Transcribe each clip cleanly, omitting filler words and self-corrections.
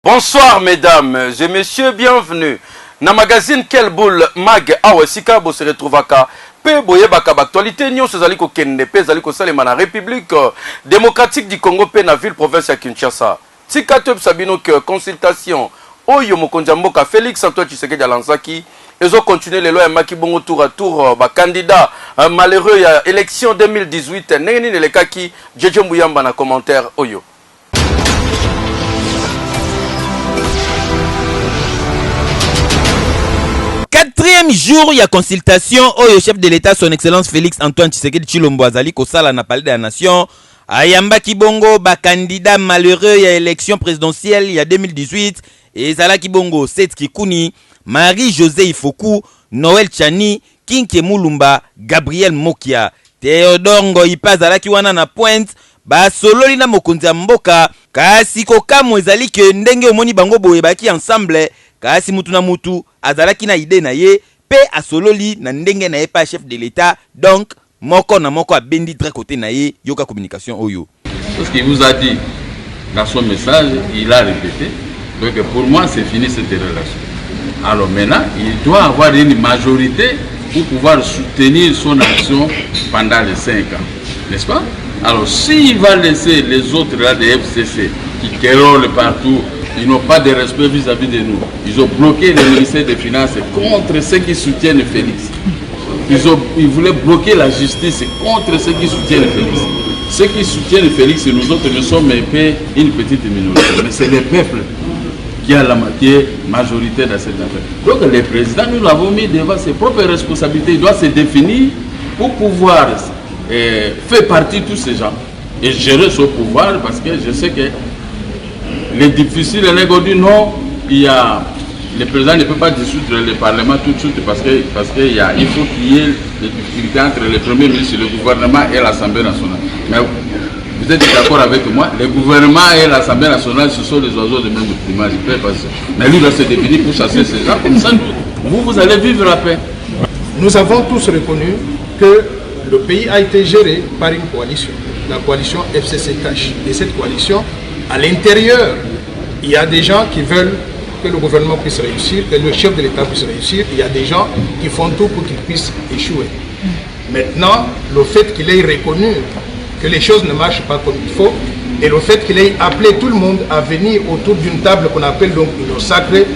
Bonsoir mesdames et messieurs, bienvenue. Na magazine Quelle Boule Mag Awesika bo se retrouvaka pe boyebaka actualité nyonso ezali ko kende pe ezali ko salema na République démocratique du Congo pe na ville province ya Kinshasa. Tika top sabino que consultation oyo mokonzi mboka Félix Antoine Tshisekedi alanzaki ezo continuer les lois maki bongo tour à tour ba candidat malheureux ya élection 2018 neni ne lekaki Jeje Mbuyamba na commentaire oyo. Quatrième jour, il y a consultation au chef de l'État, son Excellence Félix Antoine Tshisekedi Tshilombo Azali Kosala na palais de la Nation. Ayamba Kibongo, ba candidat malheureux, il y a élection présidentielle, il y a 2018. Et Zala Kibongo, Seth Kikuni, Marie-José Ifoku, Noël Chani, Kinke Mulumba, Gabriel Mokia, Théodore Ngoipa Zala Kiwana na Pointe, ba sololi na mokonzi mboka, kasi kokamwe ezali ke ndenge omoni bango boye baki ensemble. Kasi mutu na mutu azalaki na idée na ye pe asololi na ndenge na ye pa chef de l'État, donc moko na moko a bendi très côté na ye yoka communication oyo. Ce qu'il vous a dit dans son message, il a répété. Donc pour moi c'est fini cette relation. Alors maintenant il doit avoir une majorité pour pouvoir soutenir son action pendant les 5 ans, n'est-ce pas? Alors s'il va laisser les autres là des FCC qui querellent partout, ils n'ont pas de respect vis-à-vis de nous. Ils ont bloqué le ministère des Finances contre ceux qui soutiennent Félix. Ils voulaient bloquer la justice contre ceux qui soutiennent Félix. Ceux qui soutiennent Félix, nous autres, nous sommes un peu une petite minorité. Mais c'est le peuple qui a la majorité dans cette affaire. Donc le président, nous l'avons mis devant ses propres responsabilités. Il doit se définir pour pouvoir faire partie de tous ces gens et gérer son pouvoir, parce que je sais que les difficiles, les gars disent non, le président ne peut pas dissoudre le Parlement tout de suite parce qu'il faut qu'il y ait des difficultés entre le Premier ministre, le gouvernement et l'Assemblée nationale. Mais vous êtes d'accord avec moi, le gouvernement et l'Assemblée nationale, ce sont les oiseaux de même plumage. Mais lui doit se définir pour chasser ces gens, comme ça vous allez vivre la paix. Nous avons tous reconnu que le pays a été géré par une coalition, la coalition FCC-Cash. Et cette coalition, à l'intérieur, il y a des gens qui veulent que le gouvernement puisse réussir, que le chef de l'État puisse réussir. Il y a des gens qui font tout pour qu'il puisse échouer. Maintenant, le fait qu'il ait reconnu que les choses ne marchent pas comme il faut, et le fait qu'il ait appelé tout le monde à venir autour d'une table qu'on appelle donc une sacrée,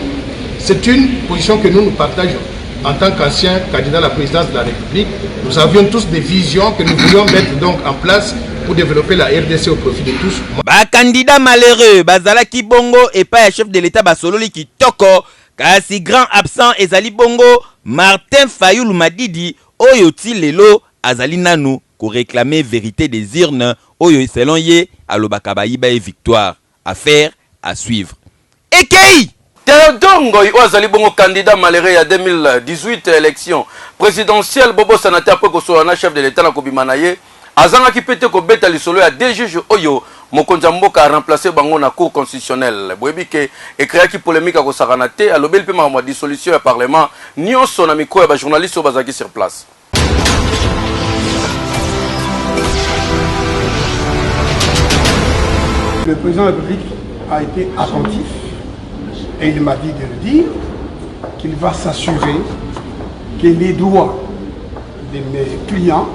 c'est une position que nous partageons. En tant qu'ancien candidat à la présidence de la République, nous avions tous des visions que nous voulions mettre donc en place pour développer la RDC au profit de tous. Ba candidat malheureux, bazala ki bongo et pas chef de l'État basololi ki toko, kasi grand absent ezali bongo, Martin Fayoulou Madidi, oyo ti lelo azali nanu ko réclamer vérité des urnes, oyo selon ye alobaka bayiba et victoire. Affaire à suivre. Ekei! Théodore Ngoy azali bongo candidat malheureux ya 2018 élection présidentielle bobo sanata pe ko soana chef de l'État na kobimana ye azanga ki pete ko beta lisolo ya deux juges oyo mokonzi mboka a remplacé bango na cour constitutionnelle boyebi ke ekrea ki polémique ko sakana te alobeli pe ma dissolution ya parlement nyonso na micro ya ba journaliste bazaki sur place. Le président de la République a été attentif et il m'a dit de le dire qu'il va s'assurer que les droits de mes clients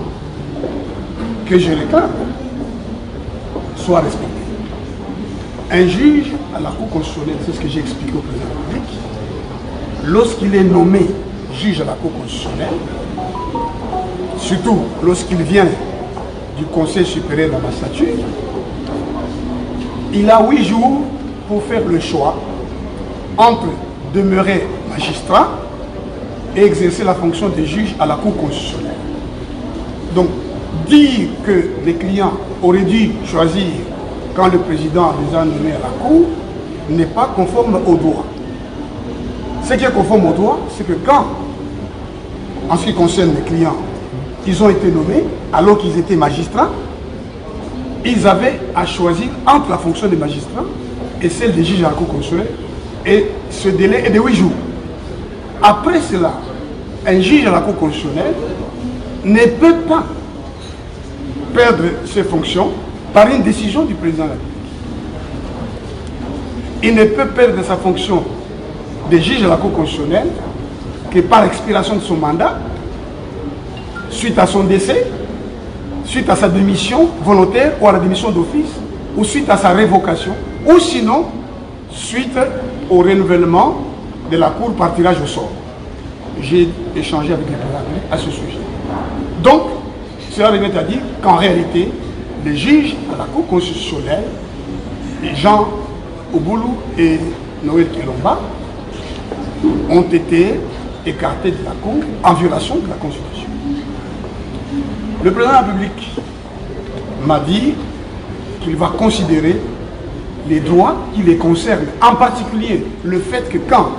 que je réclame soient respectés. Un juge à la Cour constitutionnelle, c'est ce que j'ai expliqué au président de la République, lorsqu'il est nommé juge à la Cour constitutionnelle, surtout lorsqu'il vient du Conseil supérieur de la magistrature, il a 8 jours pour faire le choix entre demeurer magistrat et exercer la fonction de juge à la Cour constitutionnelle. Donc, dire que les clients auraient dû choisir quand le président les a nommés à la Cour n'est pas conforme au droit. Ce qui est conforme au droit, c'est que quand, en ce qui concerne les clients, ils ont été nommés alors qu'ils étaient magistrats, ils avaient à choisir entre la fonction de magistrat et celle des juges à la Cour constitutionnelle. Et ce délai est de 8 jours. Après cela, un juge à la Cour constitutionnelle ne peut pas perdre ses fonctions par une décision du président de la République. il ne peut perdre sa fonction de juge à la Cour constitutionnelle que par expiration de son mandat, suite à son décès, suite à sa démission volontaire ou à la démission d'office, ou suite à sa révocation, ou sinon, suite au renouvellement de la Cour par tirage au sort. J'ai échangé avec les présidents à ce sujet. Donc, cela revient à dire qu'en réalité, les juges à la Cour constitutionnelle, Jean Oboulou et Noël Kilomba, ont été écartés de la Cour en violation de la Constitution. Le président de la République m'a dit qu'il va considérer les droits qui les concernent, en particulier le fait que quand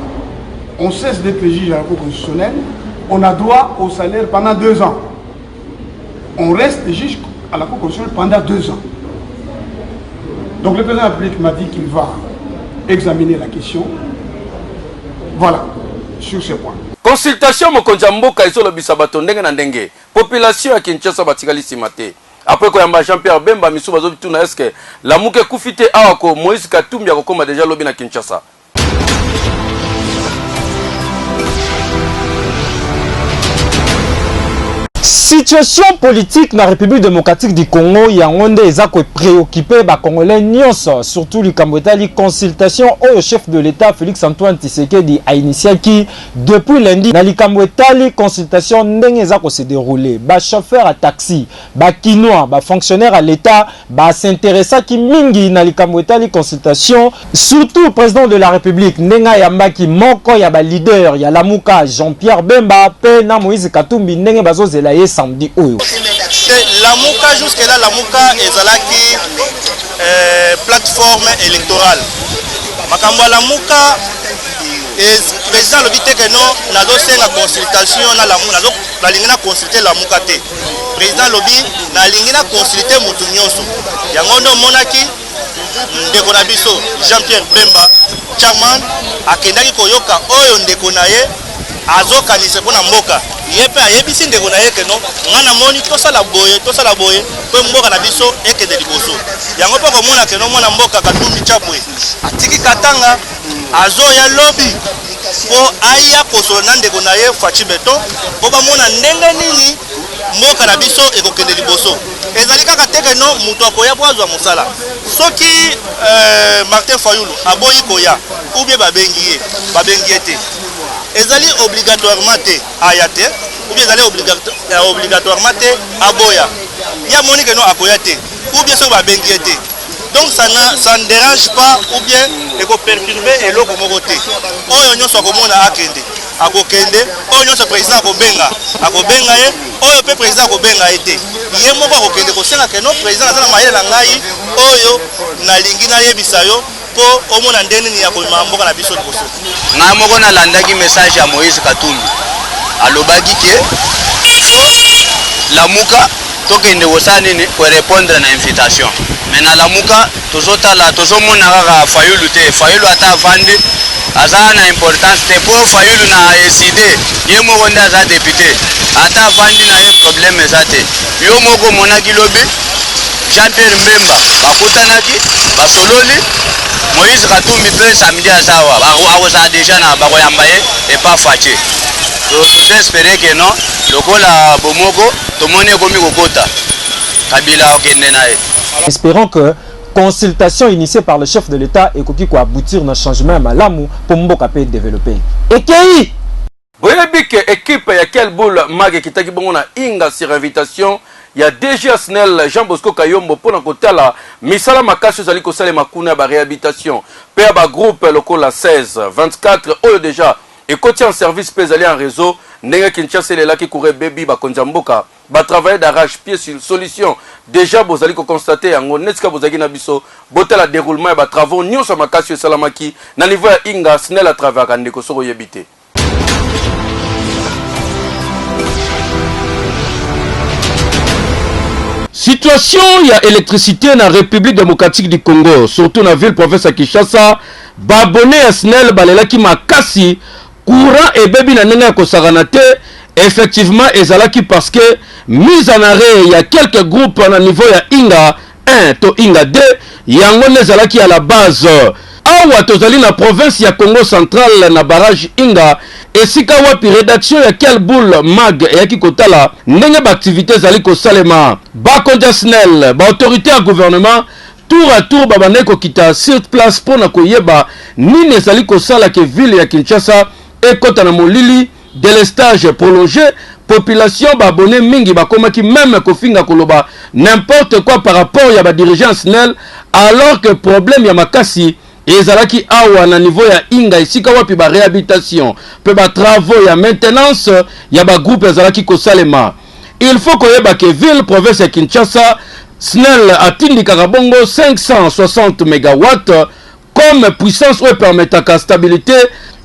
on cesse d'être juge à la Cour constitutionnelle, on a droit au salaire pendant 2 ans. On reste juge à la Cour constitutionnelle pendant 2 ans. Donc le président de la République m'a dit qu'il va examiner la question. Voilà, sur ce point. Consultation mokonza mboka iso lobisa bato ndenge na ndenge. Population ya Kinshasa batikali simate. Après koyamba Jean-Pierre Bemba misu bazobi tuna eske lamuke kufite awa ko Moïse Katumbi akokoma deja lobi na Kinshasa. Situation politique dans la République démocratique du Congo, il y a un peu préoccupé les Congolais, surtout les Cambodgiens, consultation au chef de l'État Félix-Antoine Tshisekedi a initié qui depuis lundi dans les Cambodgiens, consultation s'est déroulée. Les chauffeurs à taxi, les Kinois, les fonctionnaires à l'État s'intéressent qui mingi dans les Cambodgiens, consultation surtout le président de la République Nenga Yambaki Moko, il y a le leader, il y a Lamuka Jean-Pierre Bemba, Pena Moïse Katumbi, Nenga Bazo Zelaye samedi oyo. Lamuka jusque-là, Lamuka ezalaki plateforme électorale. Makambo Lamuka président lobi te que non nazo senga consultation na Lamuka na lingina consulter Lamuka te. Président lobi na lingina consulter mutu nyonso. Yango ndo monaki ndeko na biso Jean-Pierre Bemba chairman akendaki koyoka oyo ndeko na ye azokanisa pona mboka. Yepe ayebisi ndeko na ye que non ngana moni tosala boye pe mboka na biso ekende liboso. Yango pe komona que non mona mboka Katumbi Chapwe atiki katanga azoya lobby po aya kosolo na ndeko na ye Fachi Beton po bamona ndenge nini mboka na biso ekokende liboso. Ezali kaka te que non mutu akoya po azwa mosala. Soki Martin Fayulu aboyi koya ou bien babengi ye te. Ezali obligatoirement te ayate ou bien ezali obligatoirement te aboya. Ya moni que non akoya te ou bien so babengi te. Donc ça ne dérange pas ou bien eko perturber eloko moko te. Oyo nyonso akomona akende. Akokende, oyo nyonso président akobenga ye, oyo pe président akobenga ye te. Ye moko akokende kosenga que non président azala mayele na ngai oyo nalingi na yebisa yo po omona ndeni ni yakoma mboka na biso liboso. Na moko na landaki message ya Moïse Katumbi. Alobaki ke Lamuka tokende kosala nini ko répondre na invitation. Mais na Lamuka tozomona kaka Fayulu te. Fayulu ata vandi aza na importance te po Fayulu na décidé ye moko nda aza député ata vandi na ye problème eza te. Yo moko monaki lobi Jean-Pierre Mbemba bakutanaki basololi Moïse Katumbi pe samedi azawa akoza déjà na bakoyamba ye et pas Fachi. J'espère que non lokola bomoko tomoni ekomi kokota Kabila okende naye. Espérons que consultation initiée par le chef de l'État et qui aboutir dans changement malamu pour mboka pe développer. EKI Boyebike équipe ya quel boule mag kitaki bongo na inga sur invitation ya DG Asnel Jean Bosco Kayombo pona kotala misala makasi zali ko sale makuna ba réhabilitation pe ba groupe lokola 16 24 oyo déjà et côté en service pe zali en réseau ndenge Kinshasa lela ki courait baby ba konjamboka ba travailler d'arrache-pied sur solution déjà bozali ko constater yango netika bozaki na biso botela déroulement ba travaux nyonso makasi salamaki na niveau ya inga Asnel à travers kandeko soko yebite. Situation il y a électricité dans la République démocratique du Congo, surtout dans la ville province à Kinshasa, babonné à SNEL balelaki makasi courant et baby na nenga ko saranate effectivement ezalaki parce que mise en arrêt il y a quelques groupes à niveau ya Inga 1 to Inga 2 yango nezalaki à la base awa tozali na province ya Congo central na barrage Inga esika wapi rédaction ya Kelboul Mag eyaki kotala ndenge baaktivité zali kosalema bakonja SNEL baautorité ya gouvernement tour à tour babandaki kokita sur place mpona koyeba nini ezali kosala ke ville ya Kinshasa ekota na molili délestage prolongé population babone mingi bakomaki même kofinga koloba n'importe quoi par rapport ya badirigeant SNEL alors que problème ya makasi ezalaki awa na niveau ya Inga esika wapi ba réhabilitation pe ba travaux ya maintenance ya ba groupe ezalaki kosalema. Il faut koyeba ke ville province ya Kinshasa SNEL atindikaka bongo 560 megawatts comme puissance oyo permetaka stabilité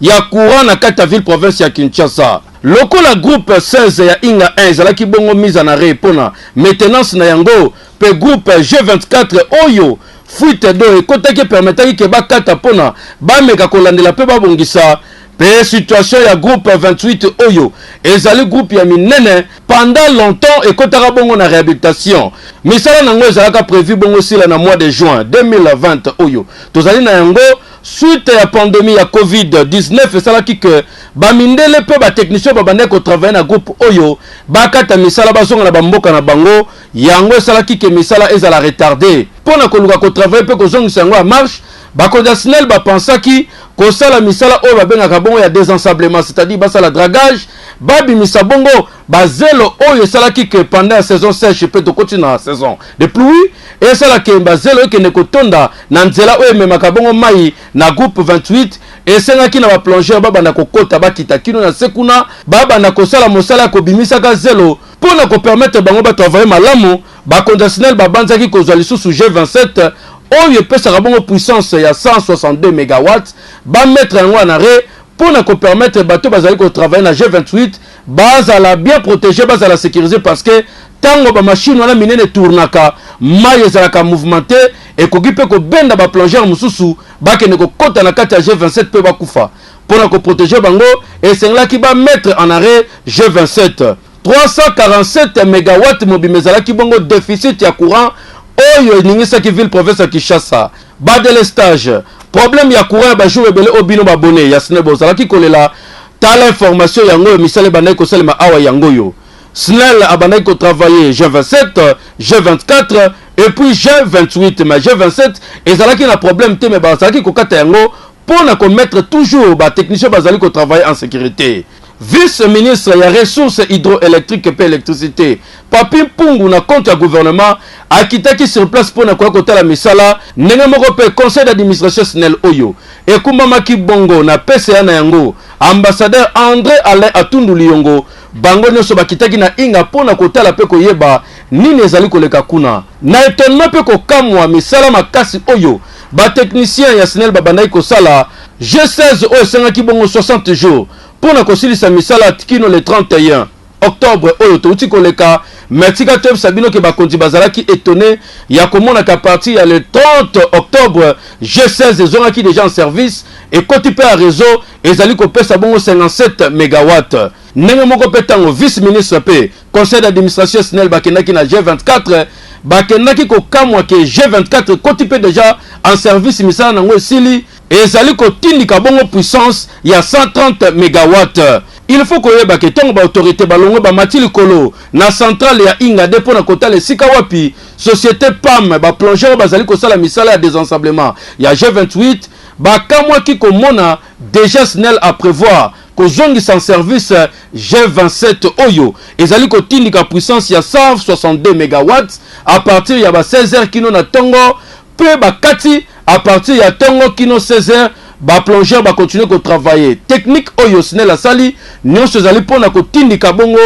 ya courant na kati ya ville province ya Kinshasa. Lokola groupe 16 ya Inga 1 ezalaki bongo mise en arrêt pona maintenance na yango pe groupe G24 oyo fuite d'eau ekotaki permetaki ke bakata pona bameka kolandela pe babongisa pe situation ya groupe 28 oyo ezali groupe ya minene pendant longtemps ekotaka bongo na réhabilitation misala nango ezalaka prévu bongo sila na mois de juin 2020 oyo tozali na yango suite ya pandémie ya COVID-19 esalaki ke bamindele pe batechnicien babandaki kotravaille na groupe oyo bakata misala bazonga na bamboka na bango yango esalaki ke misala ezala retardé mpona koluka kotravaille pe kozongisa yango ya marche bakonja SNEL bapensaki kosala misala oyo babengaka bongo ya désensablement c'est-à-dire basala dragage babimisa bongo bazelo oyo esalaki ke pendant la saison sèche pe tokoti na saison de pluie esalaki bazelo ekende kotonda na nzela oyo ememaka bongo mai na groupe 28 esengaki na baplongeur babanda kokota bakita kino na sekuna babanda kosala mosala ya kobimisaka zelo mpona kopermettre bango batravaille malamu bakonja SNEL babanzaki kozwa lisusu G27 oyo epesaka bongo puissance ya 162 megawatts bamettre yango en arrêt mpona kopermettre bato bazali kotravaille na G28 bazala bien protégé bazala sécurisé parce que tango bamachine wana minene tournaka mai ezalaka mouvementé ekoki mpe kobenda baplongeur mosusu bakende kokota na kati ya G27 mpe bakufa mpona koprotege bango esengelaki bamettre en arrêt G27 347 megawatts mobima ezalaki bongo déficit ya courant oyo eningisaki ville province ya Kinshasa badélestage problème ya courant ya bajour ebele obino babone ya SNEL bozalaki kolela tala information yango oyo misala ebandaki kosalema awa yango oyo SNEL abandaki kotravailler G27 G24 et puis G28 mais G27 ezalaki na problème te mais bazalaki kokata yango mpona komettre toujours batechnicien bazali kotravailler en sécurité. Vice-ministre ya ressources hydroélectriques et électricité Papi Mpungu na compte ya gouvernement akitaki sur place pona kwa kotala misala ndenge moko pe conseil d'administration SNEL oyo ekumbamaki bongo na PCA na yango ambassadeur André Alain Atundu Liongo bango nyonso bakitaki na Inga pona kotala pe koyeba nini ezali koleka kuna na étonnement pe kokamwa misala makasi oyo ba technicien ya SNEL babandaki kosala G16 oyo esengaki bongo 60 jours pona kosilisa misala tikino le 31 octobre oyo touti koleka metika tob sabino ke bakonzi bazalaki étonné ya komona ka parti ya le 30 octobre G16 ezongaki déjà en service et koti pe a réseau ezali kopesa bongo 57 megawatts ndenge moko pe tango vice ministre pe conseil d'administration SNEL bakendaki na G24 bakendaki kokamwa ke G24 koti pe déjà en service misala nango esili ezali kotindika bongo puissance ya 130 megawatts. Il faut koyeba ke tongo ba autorité balongwe ba matili kolo na centrale ya Inga depo na kota le sika wapi société PAM ba plongeur bazali kosala misala ya désensablement ya G28 ba kamwa ki komona déjà SNEL à prévoir kozongisa en service G27 oyo ezali kotindika puissance ya 162 megawatts à partir ya ba 16h kino na tongo pe ba kati à partir ya tongo kino 16h ba plongeur ba continuer ko travailler technique oyo SNEL la sali nyonso ezali pona kotindika bongo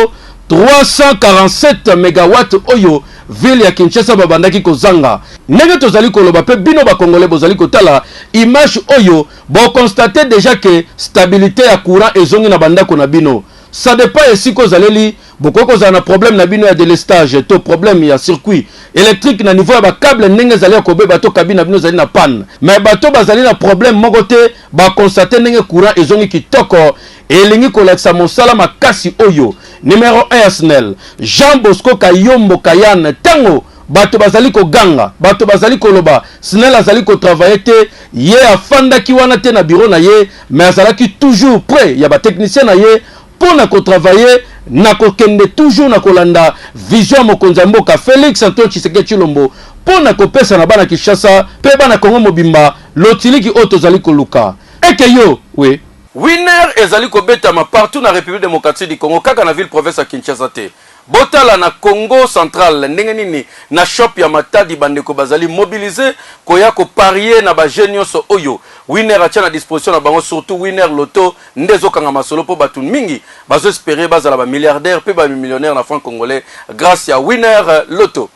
347 megawatts oyo ville ya Kinshasa babandaki kozanga ndenge tozali koloba pe bino ba congolais bozali kotala image oyo bo constater déjà que stabilité ya courant ezongi na bandako na bino ça dépend esiko zaleli bokoko za na problème na bino ya délestage to problème ya circuit électrique na niveau ya ba câble ndenge zali ko bato cabine na bino zali na panne mais bato bazali na problème moko te ba constater ndenge courant ezongi kitoko elingi koleksa mosala makasi oyo numéro 1 SNEL Jean Bosco Kayombo Kayane tango bato bazali ko ganga bato bazali ko loba SNEL azali ko travailler te ye afanda ki wana te na bureau na ye mais azalaki toujours prêt ya ba technicien na ye pour na ko travailler na ko kende toujours na kolanda vision mokonzi mboka Félix Antoine Tshisekedi Tshilombo pour na ko pesa na bana Kinshasa pe bana Kongo mobimba lotiliki oto zali ko luka eke yo oui winner ezali ko betama partout na République démocratique du Congo kaka na ville province ya Kinshasa te botala na Congo central ndenge nini na shop ya Matadi bandeko bazali mobiliser koya ko parier na ba genius oyo winner atia na disposition na bango surtout winner loto ndezo kanga masolo po batu mingi bazo espérer bazala ba milliardaire pe ba millionnaire na franc congolais grâce à winner loto.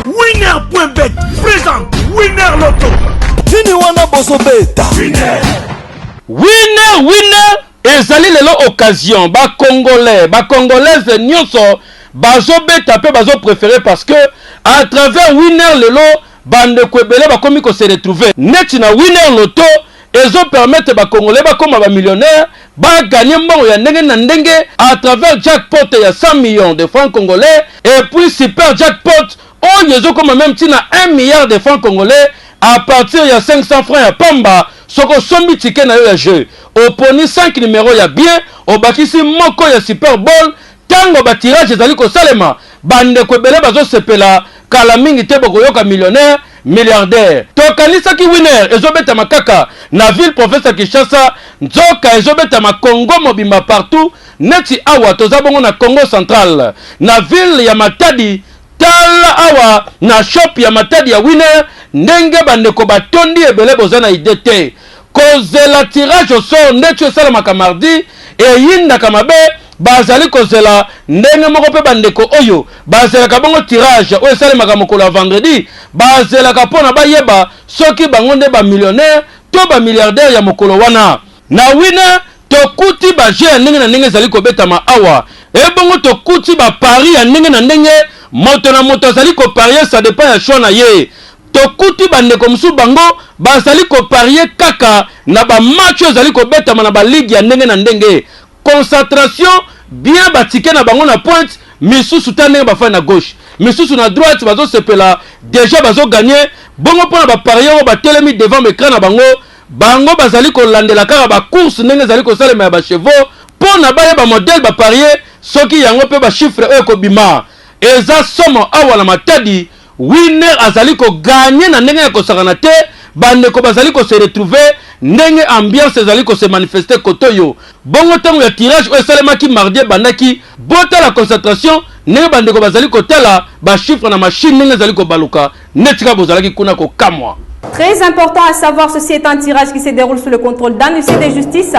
Winner.bet présente winner loto. Tini wana boso beta winner ezali lelo occasion ba congolaise nyonso bazo beta pe bazo préférer parce que à travers winner lelo bande kwebele ba komi ko se retrouver net na winner loto ezo permettre ba congolais ba koma ba millionnaire ba gagner mbongo ya ndenge na ndenge à travers jackpot ya 100 millions de francs congolais et puis super jackpot oyo ezo koma même tina 1 milliard de francs congolais à partir ya 500 francs ya pamba soko sombi ticket na yo ya jeu oponi 5 numéros ya bien obakisi moko ya super bowl tango ba tirage ezali ko salema bande kwebele bazo sepela kala mingi te bokoyoka millionnaire milliardaire tokanisa ki winner ezobeta makaka na ville province ya Kinshasa nzoka ezobeta ma Congo mobimba partout neti awa toza bongo na Congo central na ville ya Matadi tala awa na shop ya Matadi ya winner ndenge bandeko batondi ebele bozana idete kozela tirage au sort ndetu esalamaka mardi eyindaka mabe bazali kozela ndenge moko pe bandeko oyo bazelaka bongo tirage oyo esalemaka mokolo ya vendredi bazelaka mpona bayeba soki bango nde bamillionnaire to bamilliardaire ya mokolo wana na winner tokuti baje ya ndenge na ndenge ezali kobetama awa ebongo tokuti bapari ya ndenge na ndenge moto na moto azali koparier ça dépend ya choix na ye tokuti bandeko mosusu bango bazali koparier kaka na bamatch oyo ezali kobetama na baligue ya ndenge na ndenge concentration bien batike na bango na pointe misusu ta ndenge bafai na gauche misusu na droite bazosepela déjà bazoganye bongo mpona baparier oyo batelemi devant écran na bango bazali kolandela kaka bacourse ndenge ezali kosalema ya bachevaux mpona bayeba modele baparier soki yango mpe bachiffre oyo ekobima eza somo awa na Matadi winner azali ko gagner na ndenge ya kosakana te bandeko bazali ko se retrouver ndenge ambiance ezali ko se manifester kotoyo bongo tango ya tirage oyo esalemaki mardi bandaki bota la concentration ndenge bandeko bazali kotala ba chiffre na machine ndenge ezali ko baluka netika bozalaki kuna ko kamwa. Très important à savoir, ceci est un tirage qui se déroule sous le contrôle d'un huissier de justice,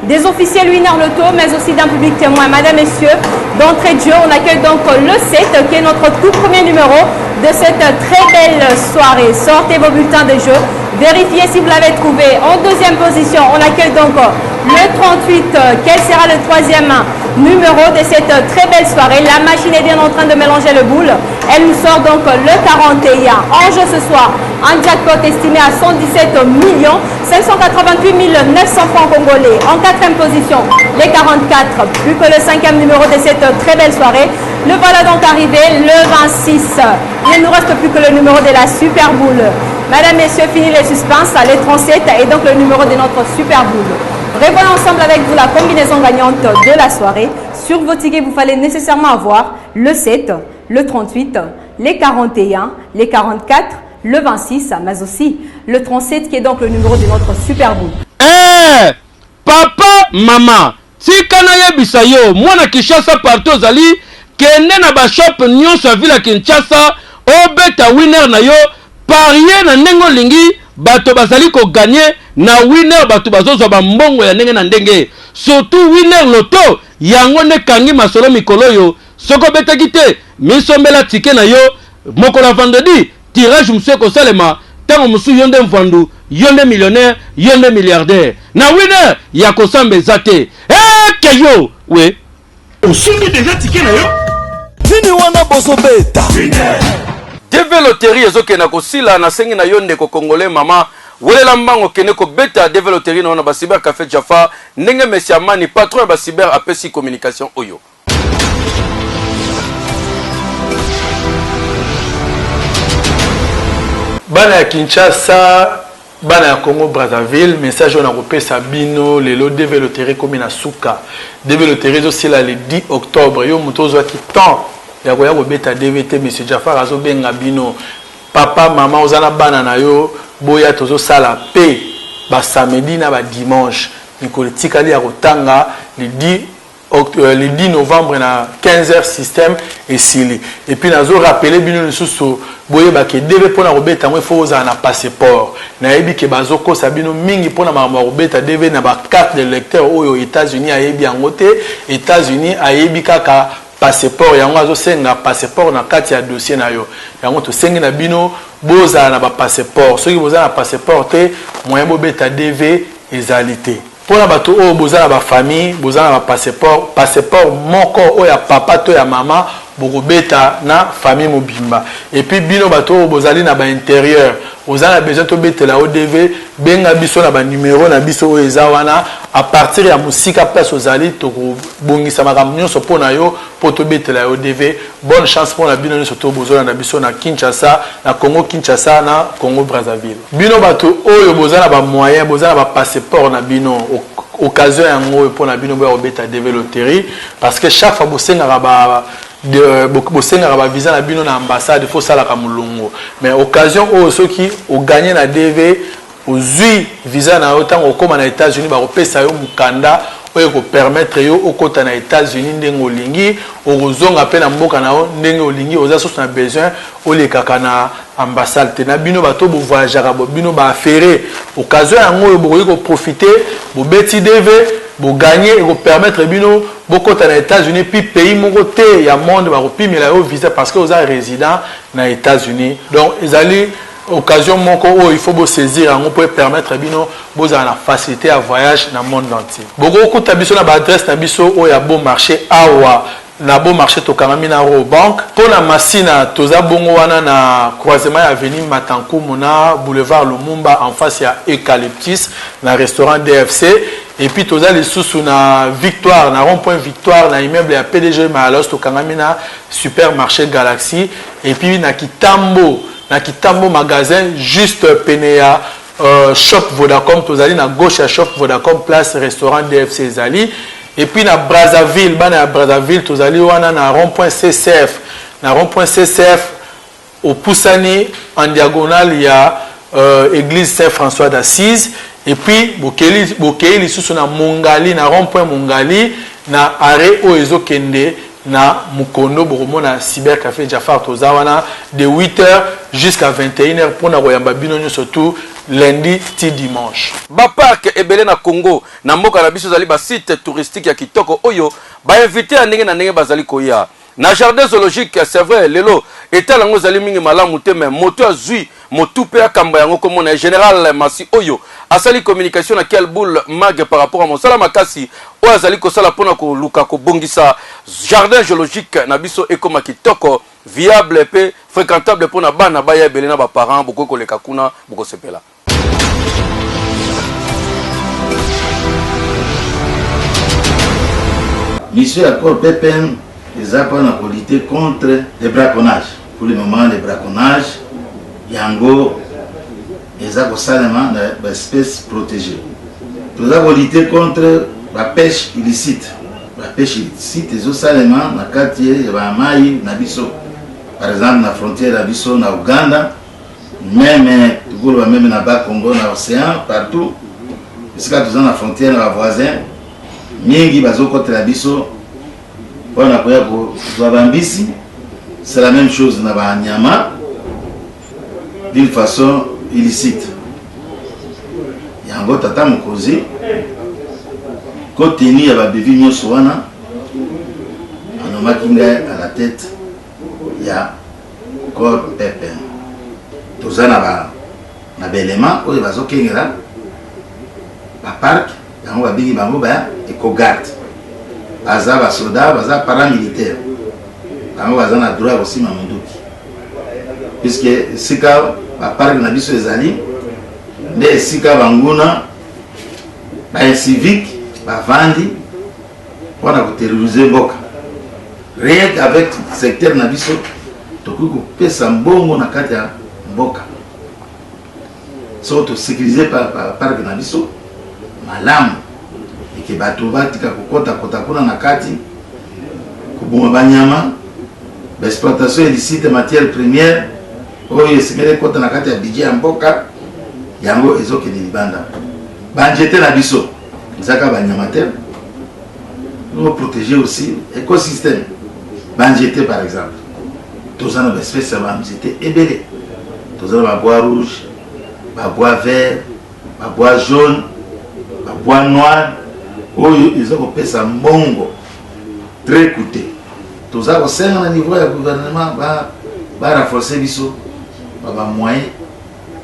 des officiels winner loto, mais aussi d'un public témoin. Madame, Messieurs, d'entrée de jeu, on accueille donc le 7, qui est notre tout premier numéro de cette très belle soirée. Sortez vos bulletins de jeu, vérifiez si vous l'avez trouvé. En deuxième position, on accueille donc le 38, quel sera le troisième numéro de cette très belle soirée. La machine est bien en train de mélanger le boule. Elle nous sort donc le 41. En jeu ce soir, un jackpot estimé à 117 588 900 francs congolais. En quatrième position, les 44, plus que le cinquième numéro de cette très belle soirée. Le voilà donc arrivé, le 26. Il ne nous reste plus que le numéro de la super boule. Mesdames, Messieurs, fini les suspens. Le 37 est donc le numéro de notre super boule. Revoilà ensemble avec vous la combinaison gagnante de la soirée. Sur vos tickets, vous fallait nécessairement avoir le 7, le 38, les 41, les 44, le 26, mais aussi le 37 qui est donc le numéro de notre super boule. Eh, papa, maman, tika na yebisa yo, mwana Kinshasa partout zali, kende na ba shop nyonso ya ville Kinshasa, obeta winner na yo, parier na ndenge lingi, bato bazali ko gagner na winner bato bazozwa ba mbongo ya ndenge na ndenge. Surtout winner loto, yango ne kangi masolo mikolo yo, soko betaki te, misombela tike na yo, mokolo vendredi, tirage monsieur ko salema, tango musu yonde mvandu, yonde millionnaire, yonde milliardaire. Na winner ya kosambe zate. Keyo, we. Osumbi déjà tike na yo. Fini wana boso beta. Winner. TV Loterie ezokena kosila na sengi na yo ndeko congolais mama welela mbango kene ko beta developer na ba cyber café Jaffa ndenge Monsieur Amani patron ba cyber apesi communication oyo. Bana ya Kinshasa, bana ya Congo Brazzaville, message on a repé Sabino, lelo développer comme na suka. Développer aussi là le 10 octobre, yo mutozo ki temps ya koya ko beta DVT Monsieur Jaffa azo benga bino. Papa maman ozana bana na yo boya tozo sala pe ba samedi na ba dimanche. Nikoli tikali ya kotanga le 10 novembre na 15h système et sili. Et puis nazo rappeler bino nsusu boye ba ke deve pona robeta ngo faut za na passeport. Na yebi ke bazoko sabino mingi pona ma robeta deve na ba carte de lecteur aux États-Unis a yebi angote, États-Unis a yebi kaka passeport yango azo senga passeport na kati ya dossier na yo. Yango to sengi na bino boza na ba passeport. Soki boza na passeport te moyen bobeta deve ezalité. Pour la bateau au boza ba famille boza na passeport moko o ya papa to ya mama bokobeta na famille mobimba et puis bino bateau bozali na ba intérieur ozana besoin to betela ODV benga biso na ba numéro na biso ezawana à partir ya musika place ozali to bongisa makambo nyonso pona yo po to betela ODV. Bonne chance pour la bino nyonso to bozona na biso na Kinshasa na Congo Kinshasa na Congo Brazzaville. Bino bateau oyo bozana ba moyen bozana ba passeport na bino occasion yango pour na bino ba obeta développer parce que chaque fois bosenga ba bosenga ba visa na bino na ambassade il faut sala ka mulungu mais occasion o soki o gagner na DV ozui visa na otango koma na États-Unis ba kopesa yo mukanda oyo ko permettre yo okota na États-Unis ndenge olingi okozonga pe na mboka na o ndenge olingi oza soso na besoin olekaka na ambassade te na bino bato bo voyager bo bino ba affaire occasion yango oyo bokoki ko profiter bo beti DV bo gagner et ko permettre bino bokota na États-Unis puis pays moko te ya monde ba kopimela yo visa parce que oza résident na États-Unis donc ezali occasion moko oh il faut bo saisir on peut permettre bino boza na facilité à voyage na monde entier boko kuta biso na ba adresse na biso o ya bon marché awa na bon marché to kanami na ro bank pour na masina toza bongo wana na croisement ya avenue Matankumu na boulevard Lumumba en face ya Eucalyptus na restaurant DFC et puis toza les sous na Victoire na rond-point Victoire na immeuble ya PDG Malos to kanami na supermarché Galaxy et puis na Kitambo magasin juste Penea shop Vodacom tozali na gauche ya shop Vodacom place restaurant DFC Zali et puis na Brazzaville tozali wana na rond-point CCF au Poussani en diagonale ya église Saint-François d'Assise et puis bokeli lisusu na Mongali na rond-point Mongali na arrêt o ezokende na Mukondo bokomona cyber café Jaffa tozawana de 8h jusqu'à 21h pour na koyamba bino surtout lundi ti dimanche. Ba parc ebele na Congo na mboka na biso zali ba site touristique ya kitoko oyo ba invité ndenge na ndenge bazali koya. Na jardin zoologique c'est vrai lelo eta lango zali mingi malamu te mais moto azui motupe ya kamba yango comme on général Masi oyo asali communication na quel boule mag par rapport à mon sala makasi o azali ko sala pona ko luka ko bongisa jardin zoologique na biso ekoma kitoko viable pe fréquentable pona bana baya ebele na ba parents boko ko leka kuna boko sepela. Mission accord PPM les apprendre à lutter contre les braconnages. Pour le moment, les braconnages, yango, les agrosalements d'espèces protégées. Nous avons lutté contre la pêche illicite. La pêche illicite, les agrosalements, dans le quartier, il y a Maï, Nabiso. Par exemple, dans la frontière Nabiso, na Ouganda, même dans le Congo, dans l'océan, partout. Parce que nous avons la frontière, dans la voisin, Nyingi bazo contre Nabiso. C'est la même chose dans le Nyama d'une façon illicite. Il y a un autre tata mokozi côté ni ya bevi nyoso wana anomaki ngai à la tête ya corps pepe tozana na belema oyo bazokengela ba parc yango babingi bango ba eco-garde baza basoda baza paramilitaire bango baza na droit aussi mamunduki puisque sika baparke na biso ezali nde esika banguna civique bavandi mpona koterrorize mboka rien qu'avec secteur na biso tokoki kopesa mbongo na kati ya mboka so tosécurize parke na biso malamu eke bato batika kokotakota kuna na kati koboma banyama baexploitation illicite matière première oyo esengeli ekota na kati ya budget ya mboka yango ezokende libanda banjete na biso ezaka banyama te nous protéger aussi écosystème banjete par exemple toza na baespèce ya banjete ebele toza na babois rouge babois vert babois jaune babois noir oyo eza kopesa mbongo très coûté toza kosenga na niveau ya gouvernement barenforce biso bamoyen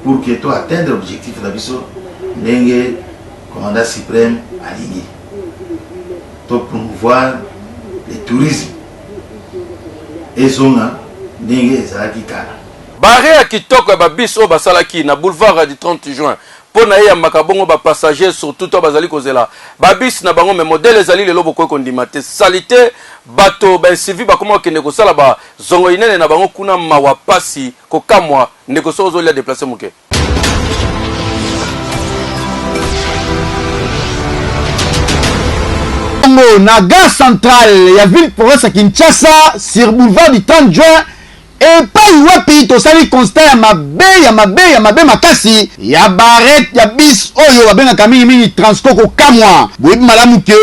pour que to atteindre l'objectif na biso ndenge commandant suprême aligné to promouvoir le tourisme ezonga ndenge ezalaki kala bare ya kitoko ya babis oyo basalaki na boulevard du 30 juin mpo na ye ya makabongo bapassager surtout to bazali kozela babis na bango me modele ezali lelo bokoki kondima te salite bato bainsivi bakoma kokende kosala bazongo inene na bango kuna mawa pasi kokamwa ndeko so ozolia deplace moke na gare centrale ya ville province ya Kinshasa sur boulevard du 30 juin epai wapi tosali constat ya mabe makasi ya barrette ya bis oyo babengaka mingi transport kokamwa boyebi malamu ke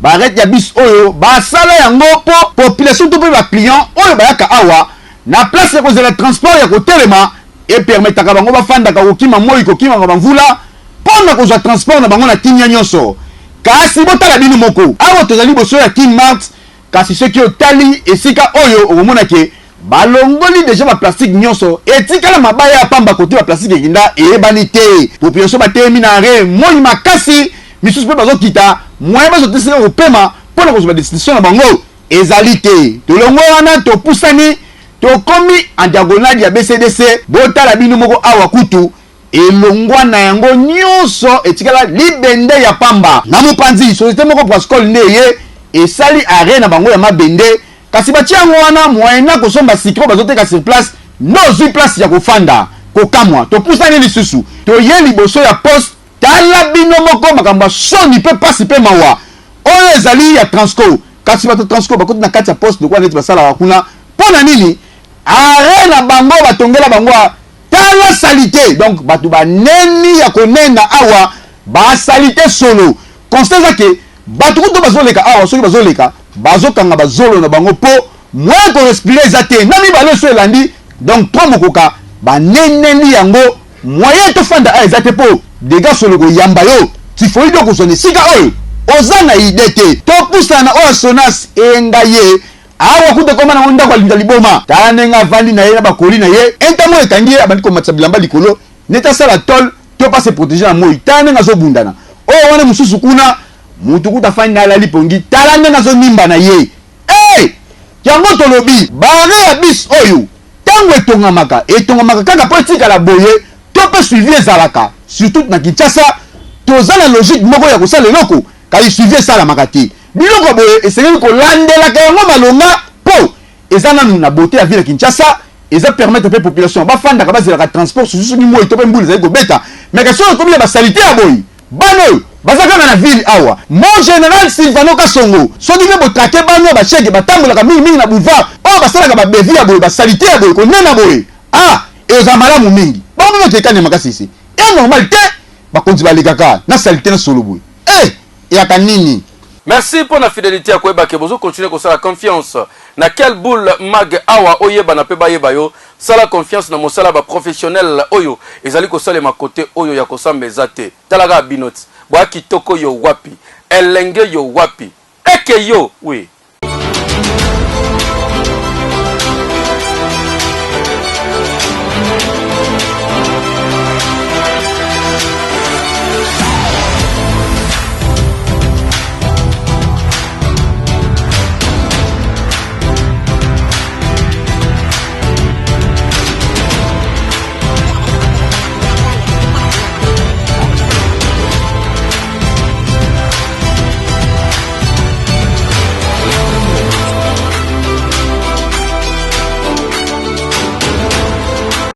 barrette ya bis oyo basala yango po population to mpe baclient oyo bayaka awa na place ya kozela transport ya kotelema epermetaka bango bafandaka kokima moi kokimaka bamvula mpona kozwa transport na bango na tinia nyonso kasi botala bino moko awa tozali boso ya King Mart kasi soki otali esika oyo okomona ke balongoli deja baplastique nyonso etikala mabaya ya pamba kote baplastique ekinda eyebani te population bateyemi na re moi makasi misusu mpe bazokita moyen bazotesika kopema mpona kozwa destination na bango ezali te tolongo wana topusani tokomi en diagonale ya BCDC botala bino moko awa kutu elongwa na yango nyonso etikala libende ya pamba na mopanzi société moko Pascol ndeye esali arrêt na bango ya mabende kasi batia yango wana moyena kosomba sikro bazoteka sur place nozwi place ya kofanda kokamwa topusani lisusu toye liboso ya poste tala bino moko makambo soni mpe pasi mpe mawa oyo ezali ya transco kasi bato transco bakoti na kati ya poste lokola neti basalaka kuna mpo na nini arrêt na bango batongela bango tala salite donc bato baneni ya konena awa basalite solo constat ezake bato kuto bazoleka awa soki bazoleka bazokanga bazolo na bango po moyen korespire eza te na mibale so elandi donc tro mokoka baneneni yango moyen tofanda a eza te po dega solo koyamba yo tifoidi okozona esika oyo oza na ide te topusana oyo sonas enga ye awa kuta koma na ndako alinza liboma tala ndenge avandi na ye na bakoli na ye entamo ekangi ye abandi komatisa bilamba likolo neti asala tol to pase protéger na moi tala ndenge azobundana oyo wana mosusu kuna mutu kuta afandi na alali pongi tala ndenge azonimba na ye yango tolobi bare ya bis oyo ntango etongamaka kaka mpo etikala boye to mpe suivi ezalaka surtout na Kinshasa toza na logique moko ya kosala eloko kasi suivi esalamaka te biloko boye esengeli kolandelaka yango malonga mpo eza nanu na beauté ya ville ya Kinshasa eza permettre mpe population bafandaka bazelaka transport sususu ni moi to mpe mbula ezali kobeta mais kasi oyo komi ya basalite ya boye bano oyo baza kaka na ville awa mon général Sylvano Kasongo soki mpe botrake bano bashege batambolaka mingi na boulevard oyo basalaka babevi ya boye basalite ya boye konena boye eza malamu mingi bango tekane makasi isi normal te bakonzi balekaka na salite na solo boye eyaka nini. Merci pour la fidélité à Kweba Kebozo. Continuez comme ça la confiance. Na quelle boule mag awa oyeba na peba yeba yo. Ça la confiance na mosala ba professionnel oyo. Ezali ko sale ma côté oyo ya ko sambe zate. Talaga binot. Boa kitoko yo wapi. Elenge yo wapi. Eke yo oui.